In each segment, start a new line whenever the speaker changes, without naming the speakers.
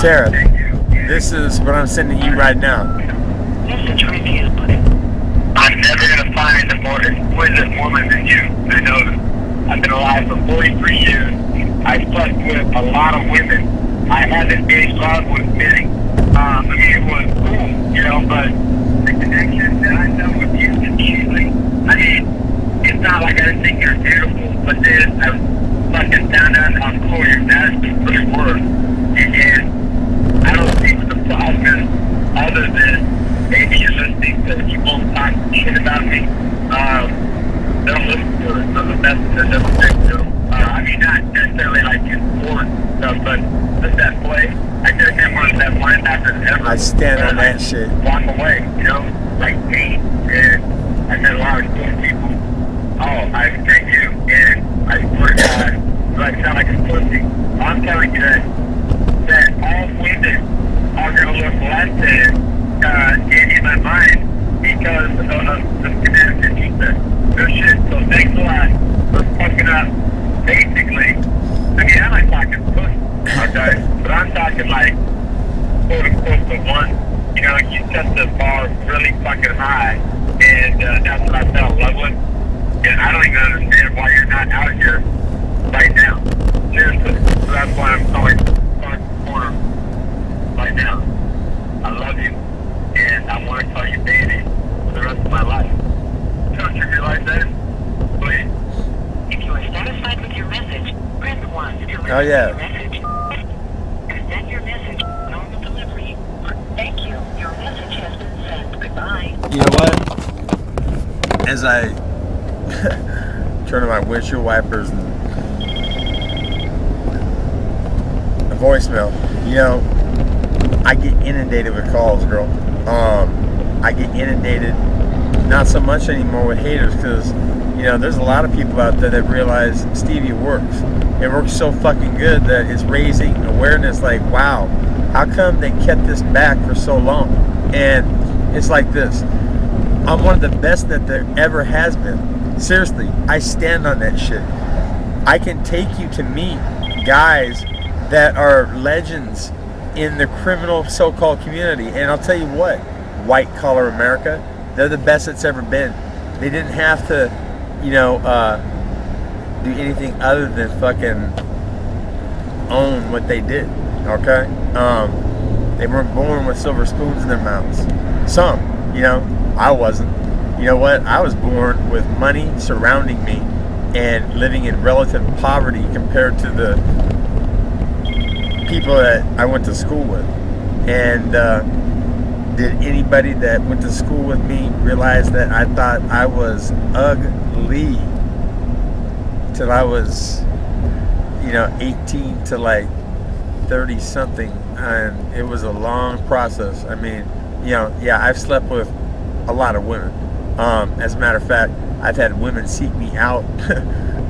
Tara, this is what I'm sending you right now.
Message reviewed.
I'm never going to find a more exquisite woman than you. I know that. I've been alive for 43 years. I fucked with a lot of women. I haven't made love with many. I mean, it was cool, you know, but the connection that I know with you immediately, I mean, it's not like I didn't think you're beautiful, but then I fucking found out how cool your nasty really were. And I don't see what the problem is other than maybe you're listening to people talk shit about me. Don't listen to it. I'm the best there's ever been to. I mean, not necessarily like in sports stuff, but just that play. I could have been one of the best linebackers ever.
I stand on that shit.
Walk away, you know, like me. And I met a lot of cool people. Oh, I thank you. And I swear to God, I sound like a pussy. I'm telling you that all women are going to look less than in my mind because of the Connecticut pizza. Good shit. So thanks a lot for fucking up. Basically, I mean, I'm not talking pussy, okay? But I'm talking like, quote unquote, the one, you know, you set the bar really fucking high, and that's what I fell in love with. And I don't even understand why you're not out here right now. Seriously. So that's why I'm calling corner right now. I love you, and I want to call you baby for the rest of my life. Don't you realize that? Please.
If you are satisfied with your message, press 1 to listen
Oh, yeah.
to your message. Send your message. Normal delivery. Thank you. Your message has been sent. Goodbye.
You know what? As I turn on my windshield wipers and the voicemail, you know, I get inundated with calls, girl. I get inundated, not so much anymore with haters, because, you know, there's a lot of people out there that realize Stevie works. It works so fucking good that it's raising awareness like, wow, how come they kept this back for so long? And it's like this. I'm one of the best that there ever has been. Seriously, I stand on that shit. I can take you to meet guys that are legends in the criminal so-called community. And I'll tell you what, white collar America, they're the best it's ever been. They didn't have to, you know, do anything other than fucking own what they did, okay? They weren't born with silver spoons in their mouths. Some, you know, I wasn't. You know what? I was born with money surrounding me and living in relative poverty compared to the people that I went to school with. And did anybody that went to school with me realize that I thought I was ugly till I was, you know, 18 to like 30 something, and it was a long process. I mean, you know, yeah, I've slept with a lot of women. As a matter of fact, I've had women seek me out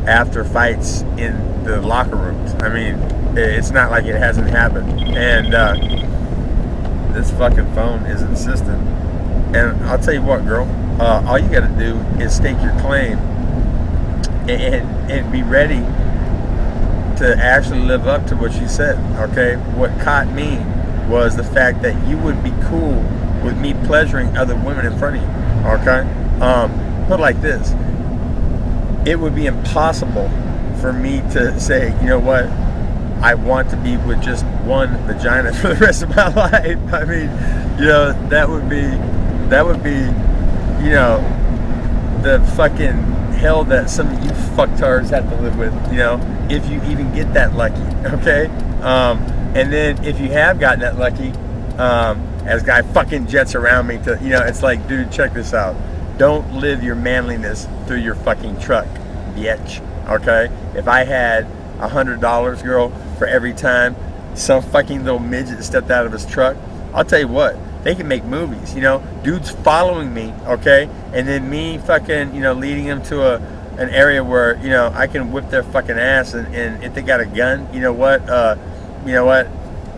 after fights in the locker rooms. I mean, it's not like it hasn't happened. And this fucking phone is insistent. And I'll tell you what, girl, all you gotta do is stake your claim and be ready to actually live up to what you said, okay? What caught me was the fact that you would be cool with me pleasuring other women in front of you, okay? Put it like this. It would be impossible for me to say, you know what, I want to be with just one vagina for the rest of my life. I mean, you know, that would be, you know, the fucking hell that some of you fucktards have to live with, you know, if you even get that lucky, okay? And then if you have gotten that lucky, as guy fucking jets around me to, you know, it's like, dude, check this out. Don't live your manliness through your fucking truck, bitch, okay? If I had $100, girl, for every time some fucking little midget stepped out of his truck, I'll tell you what, they can make movies, you know, dudes following me, okay, and then me fucking, you know, leading them to an area where, you know, I can whip their fucking ass, and if they got a gun, you know what,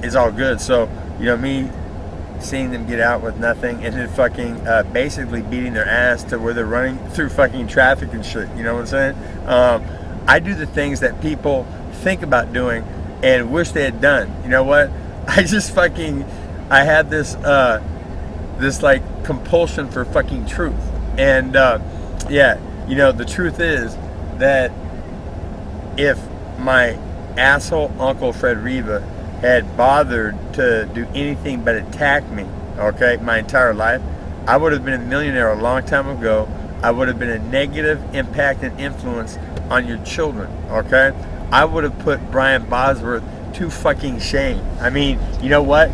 it's all good. So, you know, me seeing them get out with nothing and then fucking basically beating their ass to where they're running through fucking traffic and shit, you know what I'm saying? I do the things that people think about doing and wish they had done. You know what? I just fucking, I had this, this like compulsion for fucking truth. And, yeah, you know, the truth is that if my asshole Uncle Fred Riva had bothered to do anything but attack me, okay, my entire life, I would have been a millionaire a long time ago. I would have been a negative impact and influence on your children, okay? I would have put Brian Bosworth to fucking shame. I mean, you know what?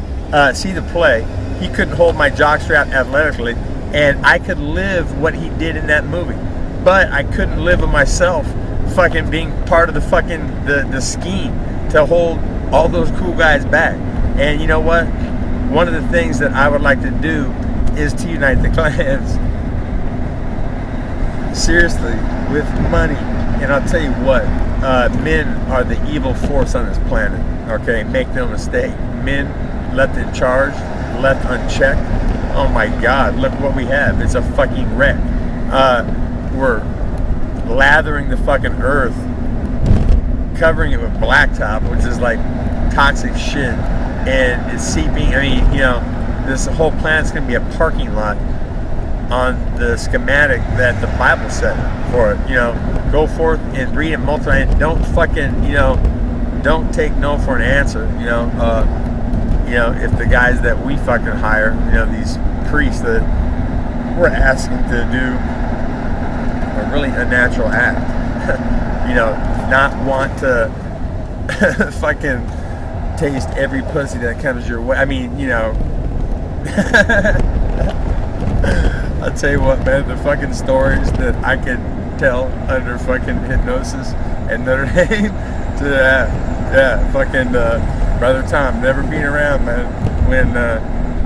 See the play. He couldn't hold my jockstrap athletically, and I could live what he did in that movie. But I couldn't live with myself fucking being part of the fucking, the scheme to hold all those cool guys back. And you know what? One of the things that I would like to do is to unite the clans. Seriously, with money. And I'll tell you what, men are the evil force on this planet. Okay, make no mistake. Men left in charge, left unchecked. Oh my God, look what we have. It's a fucking wreck. We're lathering the fucking earth, covering it with blacktop, which is like toxic shit, and it's seeping. I mean, you know, this whole planet's gonna be a parking lot on the schematic that the Bible said for it. You know, go forth and breed and multiply, and don't fucking, you know, don't take no for an answer. You know, if the guys that we fucking hire, you know, these priests that we're asking to do a really unnatural act, you know, not want to fucking taste every pussy that comes your way. I mean, you know, I'll tell you what, man, the fucking stories that I could tell under fucking hypnosis and Notre Dame to fucking Brother Tom never being around, man, when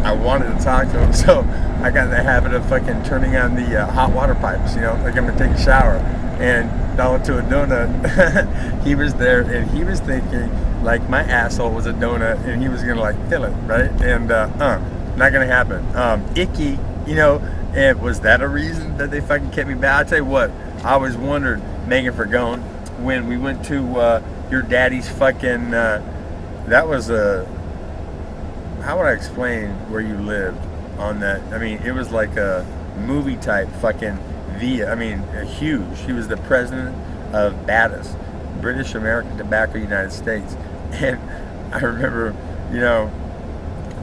I wanted to talk to him. So I got in the habit of fucking turning on the hot water pipes, you know, like I'm gonna take a shower. And down to a donut, he was there and he was thinking like my asshole was a donut and he was gonna like fill it, right? And not gonna happen. Icky, you know, and was that a reason that they fucking kept me back? I'll tell you what, I always wondered, Megan Fergone, when we went to your daddy's fucking, that was how would I explain where you lived on that? I mean, it was like a movie type fucking via, I mean, huge. He was the president of BATUS, British American Tobacco United States. And I remember, you know,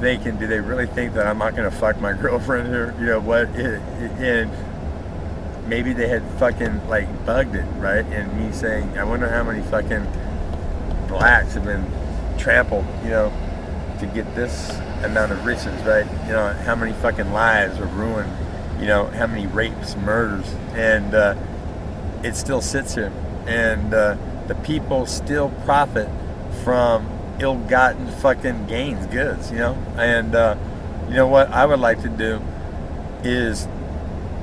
thinking, do they really think that I'm not going to fuck my girlfriend here? You know what? And maybe they had fucking like bugged it, right? And me saying, I wonder how many fucking blacks have been trampled, you know, to get this amount of riches, right? You know, how many fucking lives were ruined, you know, how many rapes, murders, and it still sits here. And the people still profit from ill-gotten fucking gains, goods, you know? And you know what I would like to do is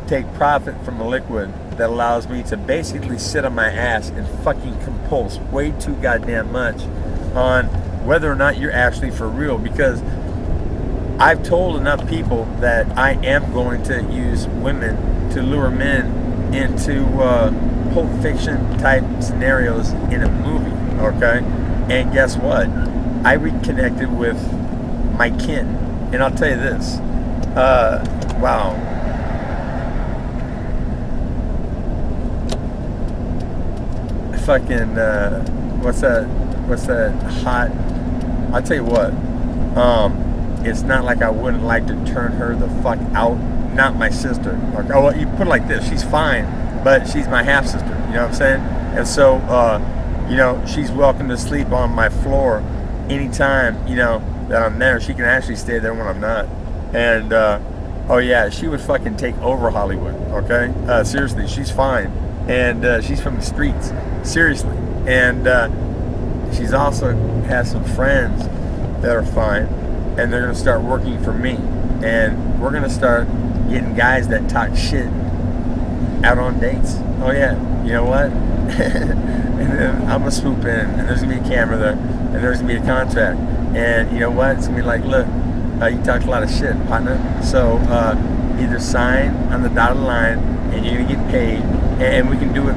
take profit from a liquid that allows me to basically sit on my ass and fucking compulse way too goddamn much on whether or not you're actually for real, because I've told enough people that I am going to use women to lure men into Pulp Fiction type scenarios in a movie, okay? And guess what? I reconnected with my kin. And I'll tell you this. Wow. Fucking, what's that hot? I'll tell you what. It's not like I wouldn't like to turn her the fuck out. Not my sister. Okay, oh, well, you put it like this. She's fine, but she's my half-sister. You know what I'm saying? And so, you know, she's welcome to sleep on my floor anytime, you know, that I'm there. She can actually stay there when I'm not. And, oh yeah, she would fucking take over Hollywood, okay? Seriously, she's fine. And she's from the streets. Seriously. And she's also has some friends that are fine. And they're going to start working for me. And we're going to start getting guys that talk shit out on dates. Oh yeah, you know what? And then I'm going to swoop in, and there's going to be a camera there, and there's going to be a contract. And you know what? It's going to be like, look, you talked a lot of shit, partner. So either sign on the dotted line, and you're going to get paid, and we can do it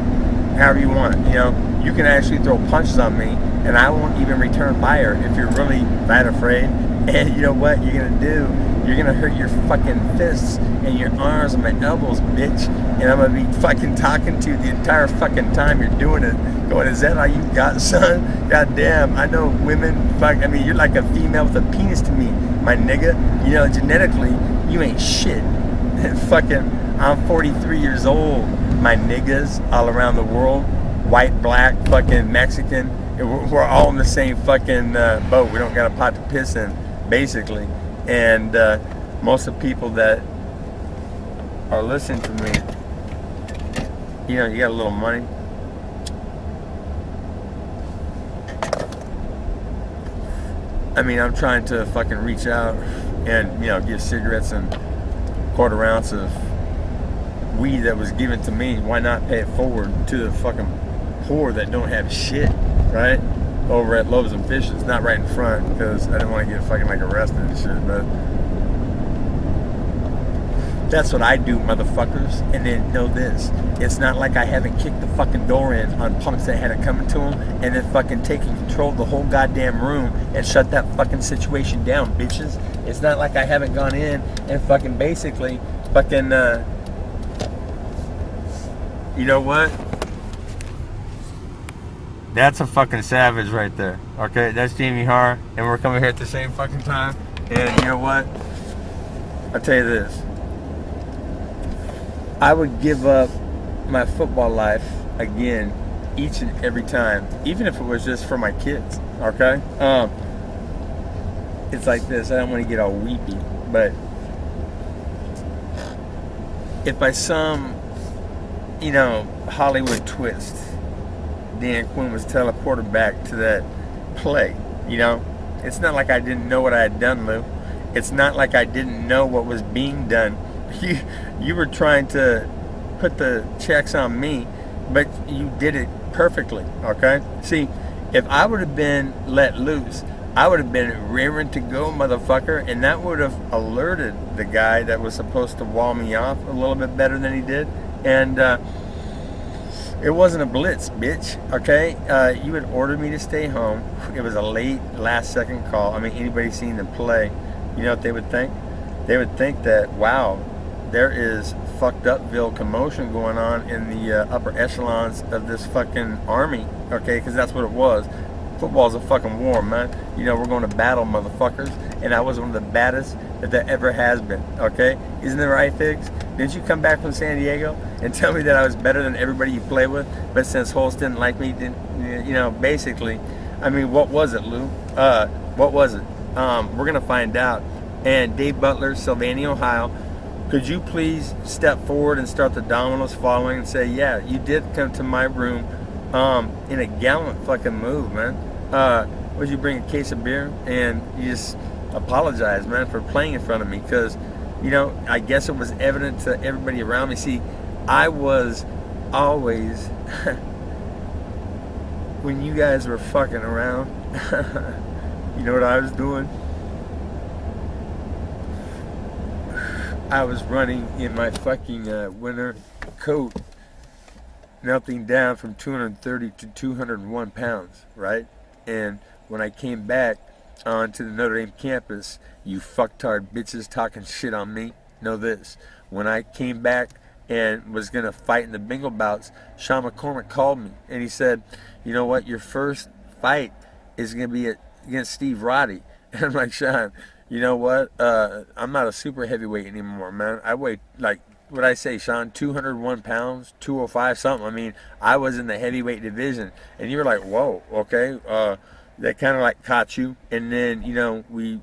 however you want. You know, you can actually throw punches on me, and I won't even return fire if you're really that afraid. And you know what you're gonna do? You're gonna hurt your fucking fists and your arms and my elbows, bitch. And I'm gonna be fucking talking to you the entire fucking time you're doing it. Going, is that all you got, son? God damn, I know women, I mean, you're like a female with a penis to me, my nigga. You know, genetically, you ain't shit. Fucking, I'm 43 years old, my niggas all around the world. White, black, fucking Mexican. We're all in the same fucking boat. We don't got a pot to piss in, basically. And most of the people that are listening to me, you know, you got a little money. I mean, I'm trying to fucking reach out and, you know, give cigarettes and quarter ounce of weed that was given to me. Why not pay it forward to the fucking poor that don't have shit, right? Over at Loaves and Fishes, not right in front, because I didn't want to get fucking like arrested and shit, but that's what I do, motherfuckers. And then know this, it's not like I haven't kicked the fucking door in on punks that had it coming to them and then fucking taking control of the whole goddamn room and shut that fucking situation down, bitches. It's not like I haven't gone in and fucking basically fucking you know what? That's a fucking savage right there. Okay, that's Jamie Har, and we're coming here at the same fucking time. And you know what? I'll tell you this. I would give up my football life again each and every time, even if it was just for my kids. Okay? It's like this. I don't want to get all weepy, but if by some, you know, Hollywood twist, Dan Quinn was teleported back to that play, you know? It's not like I didn't know what I had done, Lou. It's not like I didn't know what was being done. You were trying to put the checks on me, but you did it perfectly, okay? See, if I would have been let loose, I would have been rearing to go, motherfucker, and that would have alerted the guy that was supposed to wall me off a little bit better than he did. And it wasn't a blitz, bitch, okay? You had ordered me to stay home. It was a late, last-second call. I mean, anybody seen the play, you know what they would think? They would think that, wow, there is fucked upville commotion going on in the upper echelons of this fucking army, okay? Because that's what it was. Football's a fucking war, man. You know, we're going to battle, motherfuckers. And I was one of the baddest that there ever has been, okay? Isn't that right, Figs? Didn't you come back from San Diego and tell me that I was better than everybody you play with? But since Holst didn't like me, didn't, you know, basically, I mean, what was it, Lou? What was it? We're going to find out. And Dave Butler, Sylvania, Ohio, could you please step forward and start the dominoes following and say, yeah, you did come to my room in a gallant fucking move, man. Would you bring a case of beer? And you just apologize, man, for playing in front of me, because, you know, I guess it was evident to everybody around me. See, I was always, when you guys were fucking around, you know what I was doing? I was running in my fucking winter coat, melting down from 230 to 201 pounds, right? And when I came back onto the Notre Dame campus, you fucktard bitches talking shit on me, know this. When I came back and was going to fight in the bingo bouts, Sean McCormick called me, and he said, you know what, your first fight is going to be against Steve Roddy. And I'm like, Sean, you know what, I'm not a super heavyweight anymore, man. I weigh, like, what I say, Sean, 201 pounds, 205 something. I mean, I was in the heavyweight division. And you were like, whoa, okay. That kind of like caught you. And then, you know, we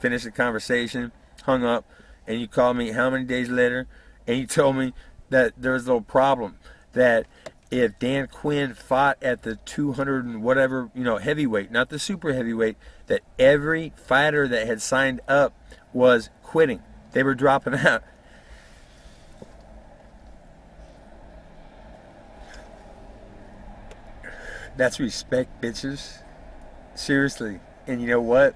finished the conversation, hung up, and you called me how many days later? And you told me that there was a little problem, that if Dan Quinn fought at the 200 and whatever, you know, heavyweight, not the super heavyweight, that every fighter that had signed up was quitting. They were dropping out. That's respect, bitches. Seriously. And you know what?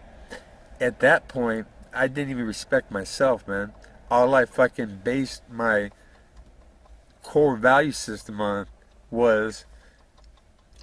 At that point, I didn't even respect myself, man. All I fucking based my core value system on was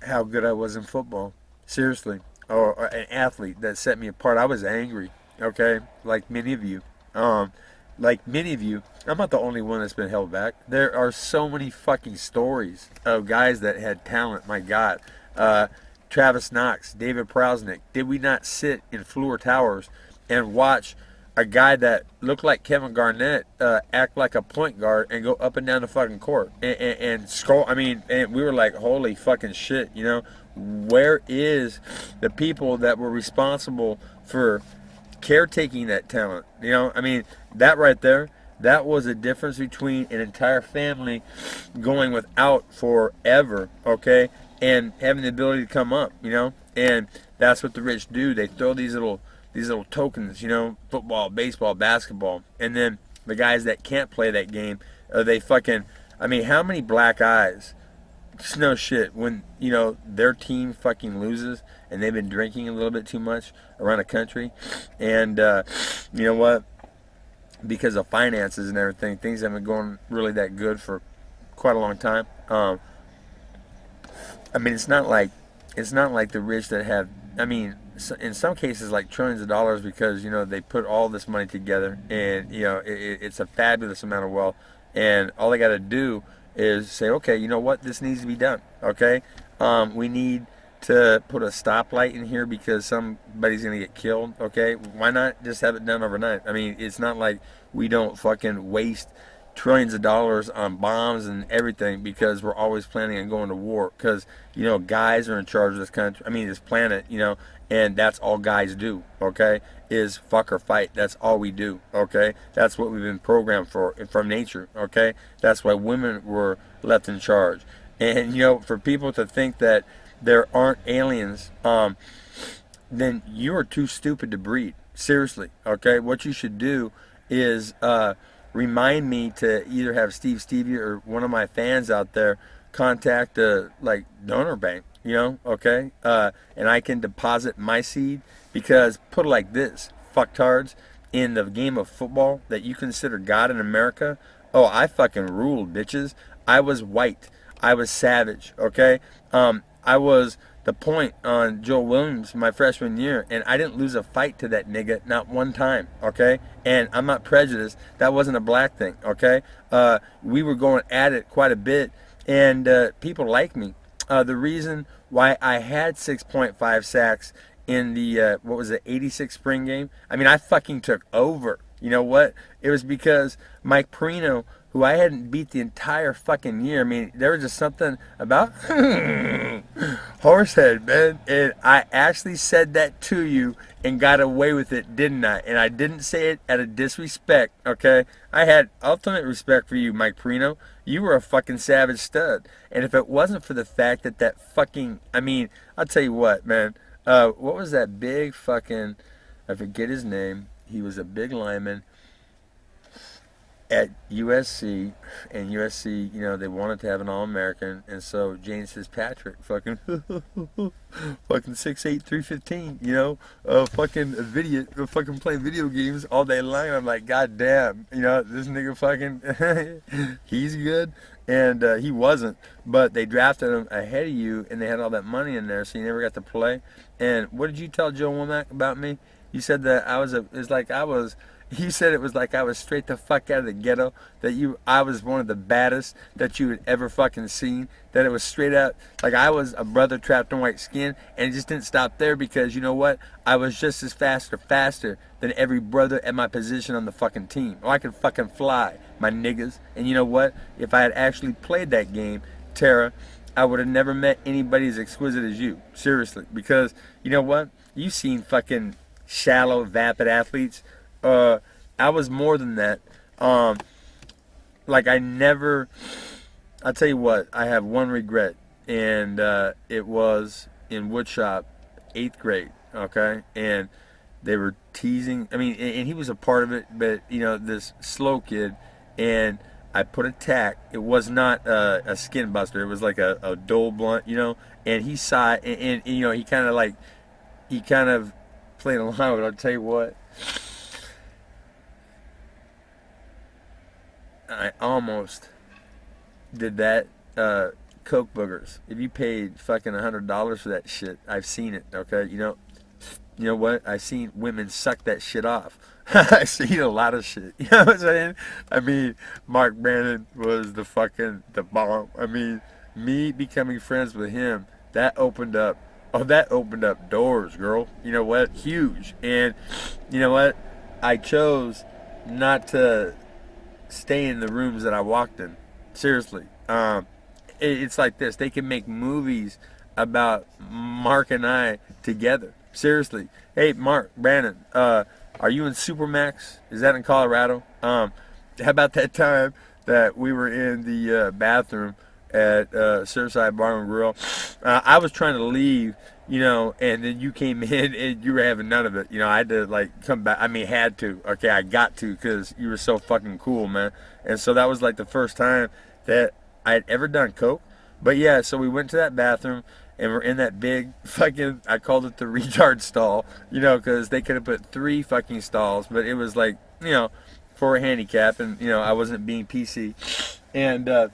how good I was in football. seriously, or an athlete that set me apart. I was angry, okay, like many of you. Um, like many of you, I'm not the only one that's been held back. There are so many fucking stories of guys that had talent. My God, uh, Travis Knox, David Prousnick. Did we not sit in Fluor Towers and watch a guy that looked like Kevin Garnett act like a point guard and go up and down the fucking court and score? I mean, and we were like, holy fucking shit, you know? Where is the people that were responsible for caretaking that talent? You know, I mean, that right there, that was a difference between an entire family going without forever, okay, and having the ability to come up, you know. And that's what the rich do. They throw these little tokens, you know, football, baseball, basketball, and then the guys that can't play that game, they fucking, I mean, how many black eyes? Just no shit. When, you know, their team fucking loses and they've been drinking a little bit too much around the country, and you know what? Because of finances and everything, things haven't been going really that good for quite a long time. I mean, it's not like the rich that have. I mean, in some cases, like trillions of dollars, because you know they put all this money together, and you know it's a fabulous amount of wealth, and all they got to do is say, okay, you know what, this needs to be done. Okay, we need to put a stoplight in here because somebody's gonna get killed. Okay, why not just have it done overnight? I mean, it's not like we don't fucking waste trillions of dollars on bombs and everything because we're always planning on going to war, because you know guys are in charge of this country, I mean this planet, you know, and that's all guys do, okay, is fuck or fight. That's all we do, okay, that's what we've been programmed for from nature, okay, that's why women were left in charge. And you know, for people to think that there aren't aliens, then you are too stupid to breed, seriously, okay. What you should do is remind me to either have Stevie or one of my fans out there contact a like donor bank, you know, okay, and I can deposit my seed, because put it like this, fucktards, in the game of football that you consider God in America, oh, I fucking ruled, bitches. I was white, I was savage, okay, I was the point on Joe Williams my freshman year, and I didn't lose a fight to that nigga, not one time, okay? And I'm not prejudiced. That wasn't a black thing, okay? We were going at it quite a bit, and people like me. The reason why I had 6.5 sacks in the, what was it, 86 spring game? I mean, I fucking took over. You know what? It was because Mike Perino, who I hadn't beat the entire fucking year. I mean, there was just something about Horsehead, man. And I actually said that to you and got away with it, didn't I? And I didn't say it out of disrespect, okay? I had ultimate respect for you, Mike Perino. You were a fucking savage stud. And if it wasn't for the fact that fucking, I mean, I'll tell you what, man. What was that big fucking, I forget his name. He was a big lineman at USC, and USC, you know, they wanted to have an All-American, and so James Fitzpatrick, fucking, fucking 6'8", 315, you know, fucking fucking playing video games all day long. I'm like, god damn, you know, this nigga fucking, he's good, and he wasn't, but they drafted him ahead of you, and they had all that money in there, so you never got to play. And what did you tell Joe Womack about me? You said that you said it was like I was straight the fuck out of the ghetto, that I was one of the baddest that you had ever fucking seen, that it was straight out, like I was a brother trapped in white skin, and it just didn't stop there, because you know what? I was just as fast or faster than every brother at my position on the fucking team. Oh, I could fucking fly, my niggas. And you know what? If I had actually played that game, Tara, I would have never met anybody as exquisite as you. Seriously. Because, you know what? You've seen fucking shallow, vapid athletes. I was more than that. Like I'll tell you what, I have one regret, and it was in woodshop, 8th grade, okay? And they were teasing, I mean, and he was a part of it, but, you know, this slow kid, and I put a tack. It was not a skin buster. It was like a dull blunt, you know, and he saw it, and you know, he kind of played along with it. I'll tell you what, I almost did that coke boogers. If you paid fucking $100 for that shit, I've seen it. Okay, you know what? I've seen women suck that shit off. I've seen a lot of shit. You know what I'm saying? I mean, Mark Brandon was the bomb. I mean, me becoming friends with him, that opened up. Oh, that opened up doors, girl. You know what? Huge. And you know what? I chose not to stay in the rooms that I walked in. Seriously. It's like this. They can make movies about Mark and I together. Seriously. Hey, Mark, Brandon, are you in Supermax? Is that in Colorado? How about that time that we were in the bathroom at Surfside Bar and Grill? I was trying to leave, and then you came in and you were having none of it. I had to like come back. I mean, had to. Okay, I got to because you were so fucking cool, man. And so that was like the first time that I had ever done coke. But yeah, so we went to that bathroom and we're in that big fucking, I called it the retard stall, because they could have put 3 fucking stalls, but it was like, for a handicap, and I wasn't being PC. And I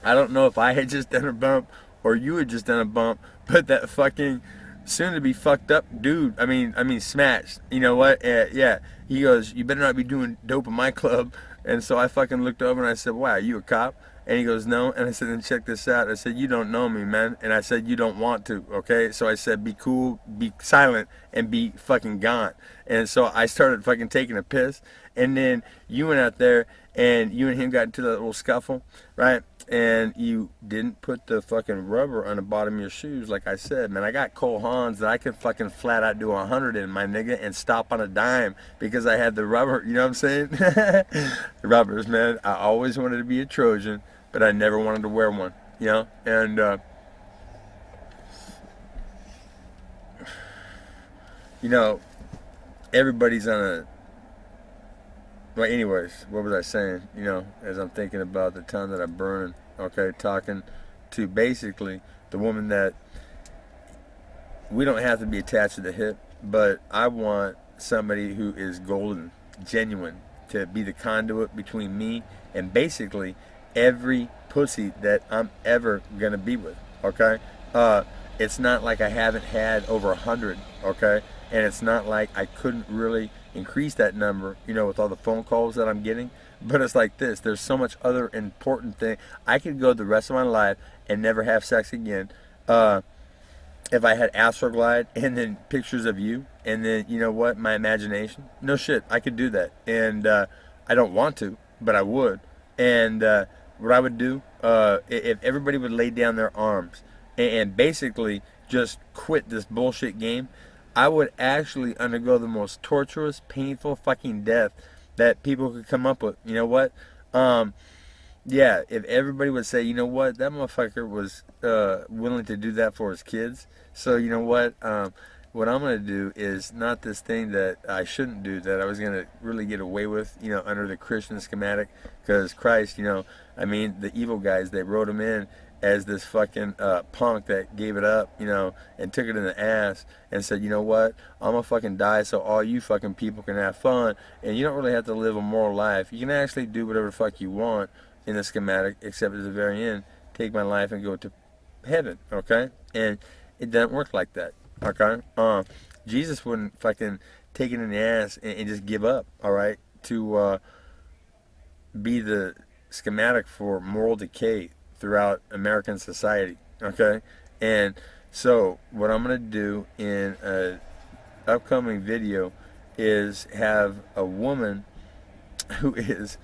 don't know if I had just done a bump or you had just done a bump, but that fucking soon to be fucked up dude, I mean smashed. You know what? Yeah, he goes, "You better not be doing dope in my club." And so I fucking looked over and I said, "Why, are you a cop?" And he goes, "No." And I said, "Then check this out." I said, "You don't know me, man." And I said, "You don't want to, okay?" So I said, "Be cool, be silent, and be fucking gone." And so I started fucking taking a piss. And then you went out there and you and him got into that little scuffle, right? And you didn't put the fucking rubber on the bottom of your shoes, like I said, man. I got Cole Haans that I could fucking flat out do 100 in, my nigga, and stop on a dime because I had the rubber. You know what I'm saying? The rubbers, man. I always wanted to be a Trojan, but I never wanted to wear one. And everybody's on a. Well, anyways, what was I saying? As I'm thinking about the time that I burned, okay, talking to basically the woman that we don't have to be attached to the hip, but I want somebody who is golden, genuine, to be the conduit between me and basically every pussy that I'm ever gonna be with, okay? It's not like I haven't had over 100, okay? And it's not like I couldn't really increase that number, with all the phone calls that I'm getting. But it's like this. There's so much other important thing. I could go the rest of my life and never have sex again. If I had Astroglide and then pictures of you and then, my imagination. No shit, I could do that. And I don't want to, but I would. And what I would do, if everybody would lay down their arms and basically just quit this bullshit game, I would actually undergo the most torturous, painful fucking death that people could come up with. You know what? Yeah, if everybody would say, you know what, that motherfucker was willing to do that for his kids. So you know what? What I'm going to do is not this thing that I shouldn't do, that I was going to really get away with, under the Christian schematic. Because Christ, the evil guys, they wrote him in as this fucking punk that gave it up, and took it in the ass and said, you know what, I'm gonna fucking die so all you fucking people can have fun, and you don't really have to live a moral life. You can actually do whatever the fuck you want in the schematic, except at the very end, take my life and go to heaven, okay? And it doesn't work like that, okay? Jesus wouldn't fucking take it in the ass and just give up, all right, to be the schematic for moral decay throughout American society, okay? And so what I'm going to do in an upcoming video is have a woman who is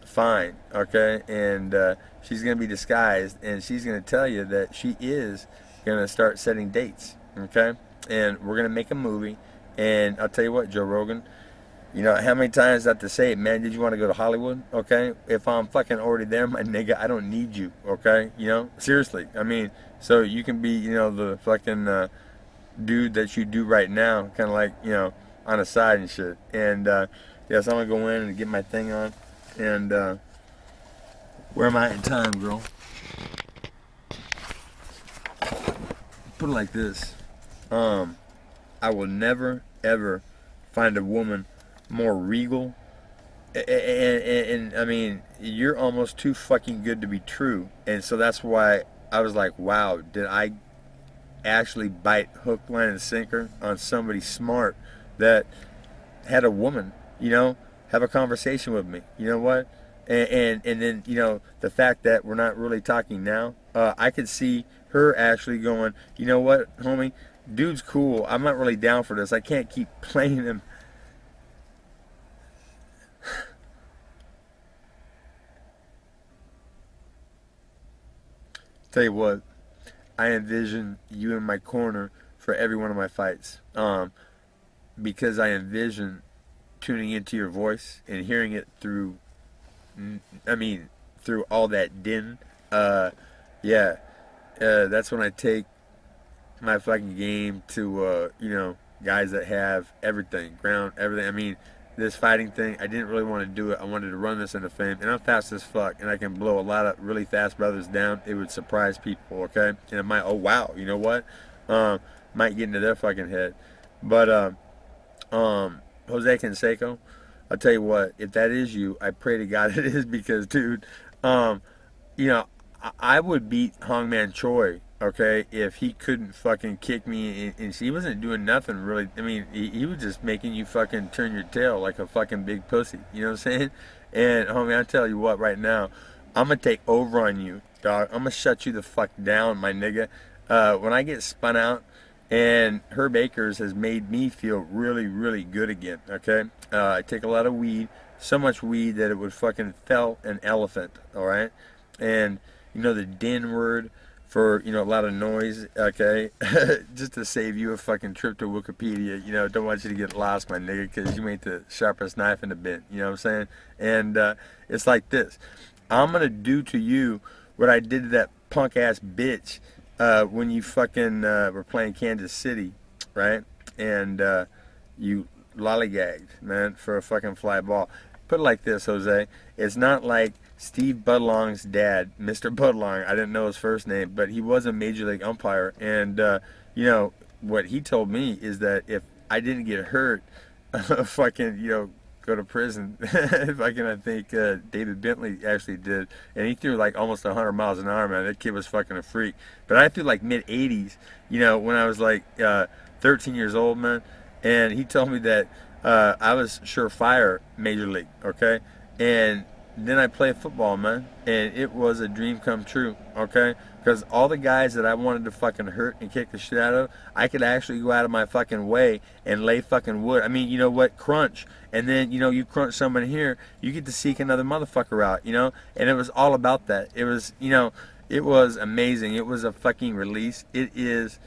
fine, okay? And she's going to be disguised, and she's going to tell you that she is going to start setting dates, okay? And we're going to make a movie, and I'll tell you what, Joe Rogan, how many times I have to say it, man, did you want to go to Hollywood, okay? If I'm fucking already there, my nigga, I don't need you, okay? Seriously. So you can be, the fucking dude that you do right now, kind of like, on the side and shit. And, so I'm going to go in and get my thing on. And, where am I in time, girl? Put it like this. I will never, ever find a woman more regal, and you're almost too fucking good to be true, and so that's why I was like, wow, did I actually bite hook, line, and sinker on somebody smart that had a woman, have a conversation with me. You know what? And then the fact that we're not really talking now, I could see her actually going, you know what, homie, dude's cool. I'm not really down for this. I can't keep playing him. Tell you what, I envision you in my corner for every one of my fights. Because I envision tuning into your voice and hearing it through, I mean, through all that din. Yeah, that's when I take my fucking game to, guys that have everything, ground, everything. I mean, this fighting thing, I didn't really want to do it. I wanted to run this into fame, and I'm fast as fuck, and I can blow a lot of really fast brothers down. It would surprise people, okay? And it might, oh wow, you know what? Might get into their fucking head, but Jose Canseco, I'll tell you what, if that is you, I pray to God it is, because, dude, um, you know, I would beat Hongman Choi, okay, if he couldn't fucking kick me, and he wasn't doing nothing really. I mean, he was just making you fucking turn your tail like a fucking big pussy. You know what I'm saying? And homie, I tell you what, right now, I'm gonna take over on you, dog. I'm gonna shut you the fuck down, my nigga. When I get spun out, and Herb Akers has made me feel really, really good again. Okay, I take a lot of weed, so much weed that it would fucking fell an elephant. All right, and the din word for a lot of noise. Okay, just to save you a fucking trip to Wikipedia. Don't want you to get lost, my nigga, because you ain't the sharpest knife in the bin. You know what I'm saying? And it's like this. I'm gonna do to you what I did to that punk ass bitch when you fucking were playing Kansas City, right? And you lollygagged, man, for a fucking fly ball. Put it like this, Jose. It's not like Steve Budlong's dad, Mr. Budlong. I didn't know his first name, but he was a major league umpire. And, what he told me is that if I didn't get hurt, fucking, go to prison. Fucking, I think David Bentley actually did, and he threw like almost 100 miles an hour, man. That kid was fucking a freak. But I threw like mid 80s, when I was like 13 years old, man. And he told me that I was surefire major league, okay? And then I played football, man, and it was a dream come true, okay? Because all the guys that I wanted to fucking hurt and kick the shit out of, I could actually go out of my fucking way and lay fucking wood. I mean, you know what? Crunch. And then, you crunch someone here, you get to seek another motherfucker out, And it was all about that. It was, it was amazing. It was a fucking release. It is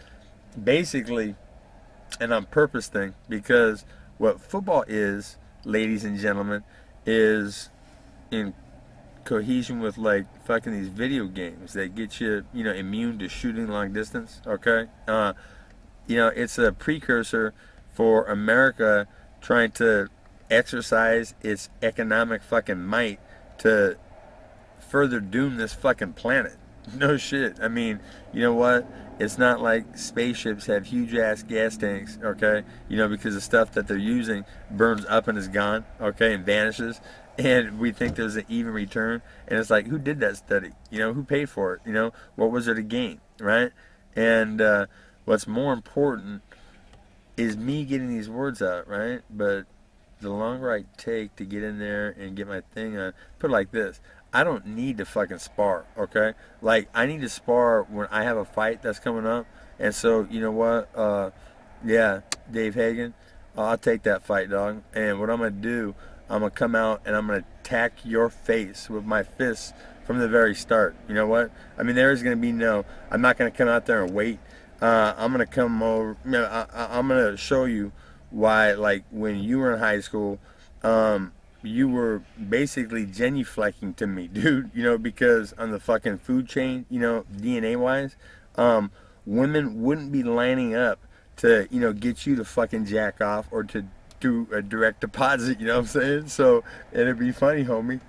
basically an on purpose thing, because what football is, ladies and gentlemen, is in cohesion with like fucking these video games that get you, immune to shooting long distance. Okay, it's a precursor for America trying to exercise its economic fucking might to further doom this fucking planet. No shit. I mean, you know what? It's not like spaceships have huge ass gas tanks, okay? Because the stuff that they're using burns up and is gone, okay, and vanishes. And we think there's an even return. And it's like, who did that study? Who paid for it? What was there to gain, right? And what's more important is me getting these words out, right? But the longer I take to get in there and get my thing on, put it like this. I don't need to fucking spar, okay? Like, I need to spar when I have a fight that's coming up. And so, you know what? Yeah, Dave Hagen, I'll take that fight, dog. And what I'm going to do, I'm going to come out and I'm going to attack your face with my fists from the very start. You know what? I mean, there is going to be I'm not going to come out there and wait. I'm going to come over, I'm going to show you why, like, when you were in high school, you were basically genuflecting to me, dude, because on the fucking food chain, DNA wise, women wouldn't be lining up to, get you to fucking jack off or to do a direct deposit, you know what I'm saying? So, and it'd be funny, homie,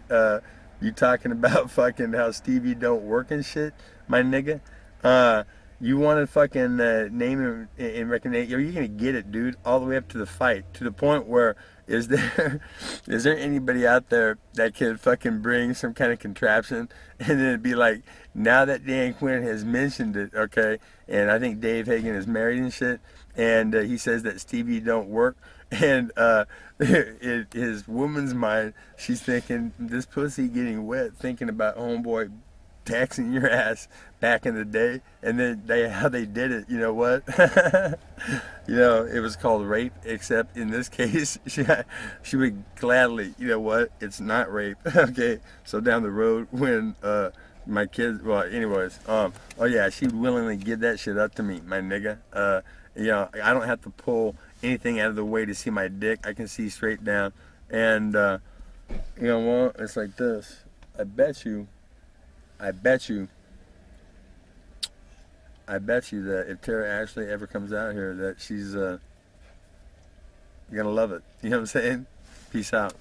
you talking about fucking how Stevie don't work and shit, my nigga, You want to fucking name and recognize? You're gonna get it, dude, all the way up to the fight, to the point where is there is there anybody out there that could fucking bring some kind of contraption and then it'd be like, now that Dan Quinn has mentioned it, okay, and I think Dave Hagen is married and shit, and he says that Stevie don't work, and his woman's mind, she's thinking this pussy getting wet, thinking about homeboy taxing your ass back in the day, and then how they did it, you know what? It was called rape, except in this case she would gladly, you know what, it's not rape. Okay, so down the road when my kids, well, anyways, oh yeah, she'd willingly give that shit up to me, my nigga. I don't have to pull anything out of the way to see my dick. I can see straight down, and you know what, it's like this. I bet you I bet you that if Tara Ashley ever comes out here, that she's gonna love it. You know what I'm saying? Peace out.